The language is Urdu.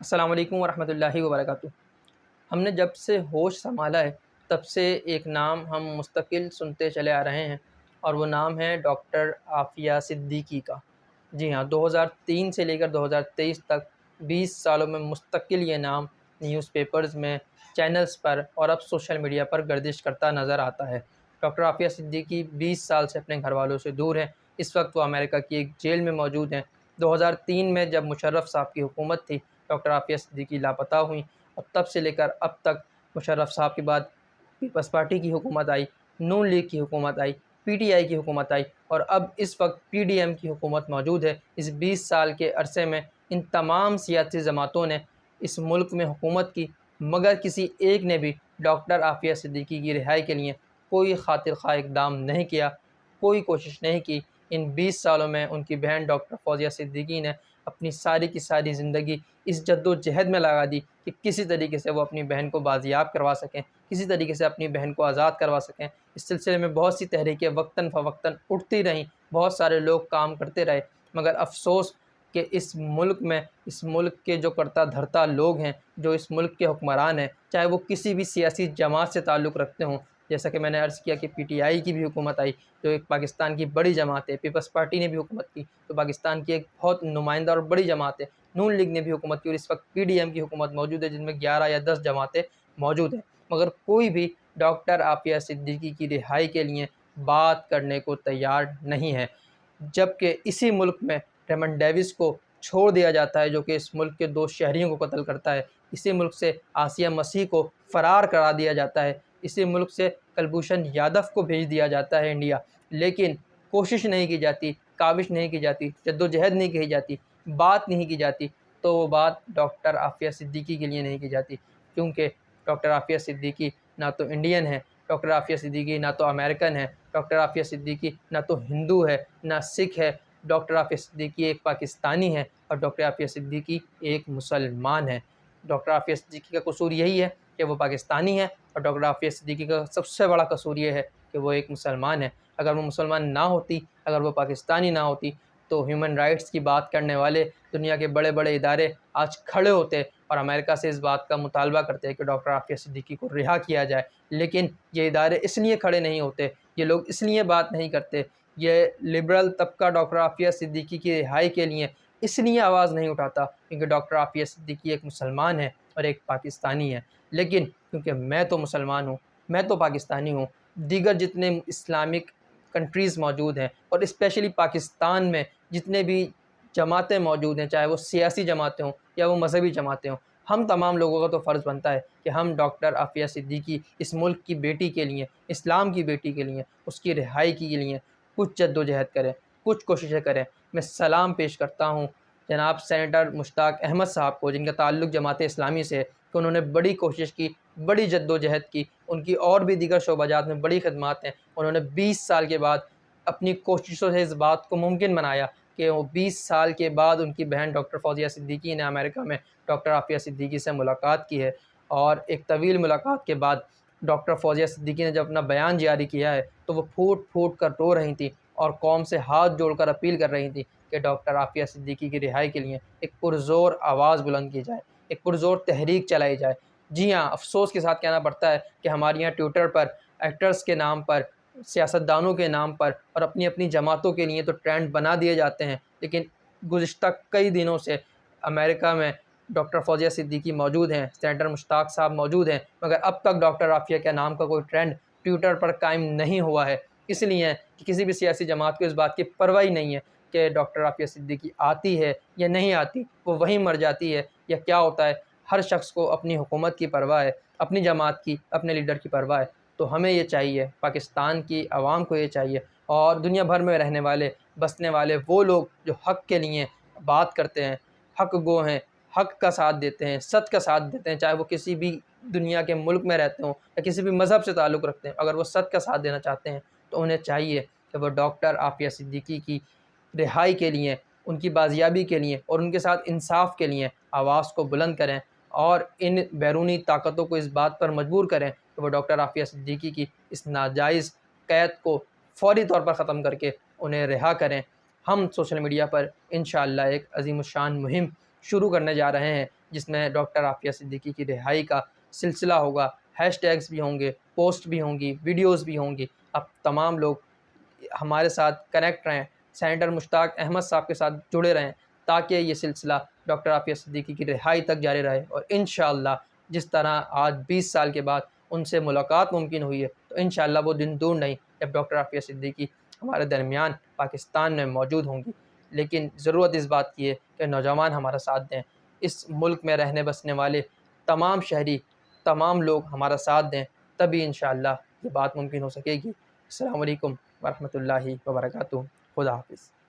السلام علیکم ورحمۃ اللہ وبرکاتہ۔ ہم نے جب سے ہوش سنبھالا ہے تب سے ایک نام ہم مستقل سنتے چلے آ رہے ہیں، اور وہ نام ہے ڈاکٹر عافیہ صدیقی کا۔ جی ہاں، 2003 سے لے کر 2023 تک 20 سالوں میں مستقل یہ نام نیوز پیپرز میں، چینلز پر اور اب سوشل میڈیا پر گردش کرتا نظر آتا ہے۔ ڈاکٹر عافیہ صدیقی 20 سال سے اپنے گھر والوں سے دور ہیں۔ اس وقت وہ امریکہ کی ایک جیل میں موجود ہیں۔ 2003 میں جب مشرف صاحب کی حکومت تھی، ڈاکٹر عافیہ صدیقی لاپتہ ہوئیں، اور تب سے لے کر اب تک مشرف صاحب کے بعد پیپلز پارٹی کی حکومت آئی، نون لیگ کی حکومت آئی، پی ٹی آئی کی حکومت آئی، اور اب اس وقت پی ڈی ایم کی حکومت موجود ہے۔ اس 20 سال کے عرصے میں ان تمام سیاسی جماعتوں نے اس ملک میں حکومت کی، مگر کسی ایک نے بھی ڈاکٹر عافیہ صدیقی کی رہائی کے لیے کوئی خاطر خواہ اقدام نہیں کیا، کوئی کوشش نہیں کی۔ ان 20 سالوں میں ان کی بہن ڈاکٹر فوزیہ صدیقی نے اپنی ساری کی ساری زندگی اس جد و جہد میں لگا دی کہ کسی طریقے سے وہ اپنی بہن کو بازیاب کروا سکیں، کسی طریقے سے اپنی بہن کو آزاد کروا سکیں۔ اس سلسلے میں بہت سی تحریکیں وقتاً فوقتاً اٹھتی رہیں، بہت سارے لوگ کام کرتے رہے، مگر افسوس کہ اس ملک میں، اس ملک کے جو کرتا دھرتا لوگ ہیں، جو اس ملک کے حکمران ہیں، چاہے وہ کسی بھی سیاسی جماعت سے تعلق رکھتے ہوں، جیسا کہ میں نے عرض کیا کہ پی ٹی آئی کی بھی حکومت آئی، جو ایک پاکستان کی بڑی جماعت ہے، پیپلز پارٹی نے بھی حکومت کی تو پاکستان کی ایک بہت نمائندہ اور بڑی جماعت ہے، نون لیگ نے بھی حکومت کی، اور اس وقت پی ڈی ایم کی حکومت موجود ہے جن میں 11 یا 10 جماعتیں موجود ہیں، مگر کوئی بھی ڈاکٹر عافیہ صدیقی کی رہائی کے لیے بات کرنے کو تیار نہیں ہے۔ جبکہ اسی ملک میں ریمنڈ ڈیوس کو چھوڑ دیا جاتا ہے، جو کہ اس ملک کے 2 شہریوں کو قتل کرتا ہے، اسی ملک سے آسیہ مسیح کو فرار کرا دیا جاتا ہے، اسی ملک سے کلبھوشن یادو کو بھیج دیا جاتا ہے انڈیا، لیکن کوشش نہیں کی جاتی، کاوش نہیں کی جاتی، جدوجہد نہیں کی جاتی، بات نہیں کی جاتی، تو وہ بات ڈاکٹر عافیہ صدیقی کے لیے نہیں کی جاتی، کیونکہ ڈاکٹر عافیہ صدیقی نہ تو انڈین ہے، ڈاکٹر عافیہ صدیقی نہ تو امریکن ہے، ڈاکٹر عافیہ صدیقی نہ تو ہندو ہے، نہ سکھ ہے، ڈاکٹر عافیہ صدیقی ایک پاکستانی ہے، اور ڈاکٹر عافیہ صدیقی ایک مسلمان ہے۔ ڈاکٹر عافیہ صدیقی کا قصور یہی ہے کہ وہ پاکستانی ہے، اور ڈاکٹر عافیہ صدیقی کا سب سے بڑا قصور یہ ہے کہ وہ ایک مسلمان ہے۔ اگر وہ مسلمان نہ ہوتی، اگر وہ پاکستانی نہ ہوتی، تو ہیومن رائٹس کی بات کرنے والے دنیا کے بڑے بڑے ادارے آج کھڑے ہوتے اور امریکہ سے اس بات کا مطالبہ کرتے کہ ڈاکٹر عافیہ صدیقی کو رہا کیا جائے، لیکن یہ ادارے اس لیے کھڑے نہیں ہوتے، یہ لوگ اس لیے بات نہیں کرتے، یہ لبرل طبقہ ڈاکٹر عافیہ صدیقی کی رہائی کے لیے اس لیے آواز نہیں اٹھاتا کیونکہ ڈاکٹر عافیہ صدیقی ایک مسلمان ہے اور ایک پاکستانی ہے۔ لیکن کیونکہ میں تو مسلمان ہوں، میں تو پاکستانی ہوں، دیگر جتنے اسلامک کنٹریز موجود ہیں اور اسپیشلی پاکستان میں جتنے بھی جماعتیں موجود ہیں، چاہے وہ سیاسی جماعتیں ہوں یا وہ مذہبی جماعتیں ہوں، ہم تمام لوگوں کا تو فرض بنتا ہے کہ ہم ڈاکٹر عافیہ صدیقی اس ملک کی بیٹی کے لیے، اسلام کی بیٹی کے لیے، اس کی رہائی کے لیے کچھ جد و جہد کریں، کچھ کوششیں کریں۔ میں سلام پیش کرتا ہوں جناب سینیٹر مشتاق احمد صاحب کو، جن کا تعلق جماعت اسلامی سے ہے، کہ انہوں نے بڑی کوشش کی، بڑی جد و جہد کی، ان کی اور بھی دیگر شعبہ جات میں بڑی خدمات ہیں، انہوں نے 20 سال کے بعد اپنی کوششوں سے اس بات کو ممکن بنایا کہ وہ 20 سال کے بعد ان کی بہن ڈاکٹر فوزیہ صدیقی نے امریکہ میں ڈاکٹر عافیہ صدیقی سے ملاقات کی ہے، اور ایک طویل ملاقات کے بعد ڈاکٹر فوزیہ صدیقی نے جب اپنا بیان جاری کیا ہے تو وہ پھوٹ پھوٹ کر رو رہی تھیں اور قوم سے ہاتھ جوڑ کر اپیل کر رہی تھیں کہ ڈاکٹر عافیہ صدیقی کی رہائی کے لیے ایک پرزور آواز بلند کی جائے، ایک پرزور تحریک چلائی جائے۔ جی ہاں، افسوس کے ساتھ کہنا پڑتا ہے کہ ہمارے یہاں ٹویٹر پر ایکٹرز کے نام پر، سیاستدانوں کے نام پر اور اپنی اپنی جماعتوں کے لیے تو ٹرینڈ بنا دیے جاتے ہیں، لیکن گزشتہ کئی دنوں سے امریکہ میں ڈاکٹر فوزیہ صدیقی موجود ہیں، سینیٹر مشتاق صاحب موجود ہیں، مگر اب تک ڈاکٹر عافیہ کے نام کا کوئی ٹرینڈ ٹویٹر پر قائم نہیں ہوا ہے، اس لیے کہ کسی بھی سیاسی جماعت کو اس بات کی پرواہ نہیں ہے کہ ڈاکٹر عافیہ صدیقی آتی ہے یا نہیں آتی، وہ وہیں مر جاتی ہے یا کیا ہوتا ہے۔ ہر شخص کو اپنی حکومت کی پرواہ ہے، اپنی جماعت کی، اپنے لیڈر کی پرواہ ہے، تو ہمیں یہ چاہیے، پاکستان کی عوام کو یہ چاہیے، اور دنیا بھر میں رہنے والے، بسنے والے وہ لوگ جو حق کے لیے بات کرتے ہیں، حق گو ہیں، حق کا ساتھ دیتے ہیں، سچ کا ساتھ دیتے ہیں، چاہے وہ کسی بھی دنیا کے ملک میں رہتے ہوں یا کسی بھی مذہب سے تعلق رکھتے ہیں، اگر وہ سچ کا ساتھ دینا چاہتے ہیں تو انہیں چاہیے کہ وہ ڈاکٹر عافیہ صدیقی کی رہائی کے لیے، ان کی بازیابی کے لیے اور ان کے ساتھ انصاف کے لیے آواز کو بلند کریں، اور ان بیرونی طاقتوں کو اس بات پر مجبور کریں کہ وہ ڈاکٹر عافیہ صدیقی کی اس ناجائز قید کو فوری طور پر ختم کر کے انہیں رہا کریں۔ ہم سوشل میڈیا پر انشاءاللہ ایک عظیم الشان مہم شروع کرنے جا رہے ہیں، جس میں ڈاکٹر عافیہ صدیقی کی رہائی کا سلسلہ ہوگا، ہیش ٹیگز بھی ہوں گے، پوسٹ بھی ہوں گی، ویڈیوز بھی ہوں گی۔ اب تمام لوگ ہمارے ساتھ کنیکٹ رہیں، سینیٹر مشتاق احمد صاحب کے ساتھ جڑے رہیں، تاکہ یہ سلسلہ ڈاکٹر عافیہ صدیقی کی رہائی تک جاری رہے، اور انشاءاللہ جس طرح آج 20 سال کے بعد ان سے ملاقات ممکن ہوئی ہے، تو انشاءاللہ وہ دن دور نہیں جب ڈاکٹر عافیہ صدیقی ہمارے درمیان پاکستان میں موجود ہوں گی۔ لیکن ضرورت اس بات کی ہے کہ نوجوان ہمارا ساتھ دیں، اس ملک میں رہنے بسنے والے تمام شہری، تمام لوگ ہمارا ساتھ دیں، تبھی انشاءاللہ یہ بات ممکن ہو سکے گی۔ السلام علیکم ورحمۃ اللہ وبرکاتہ۔ خدا حافظ۔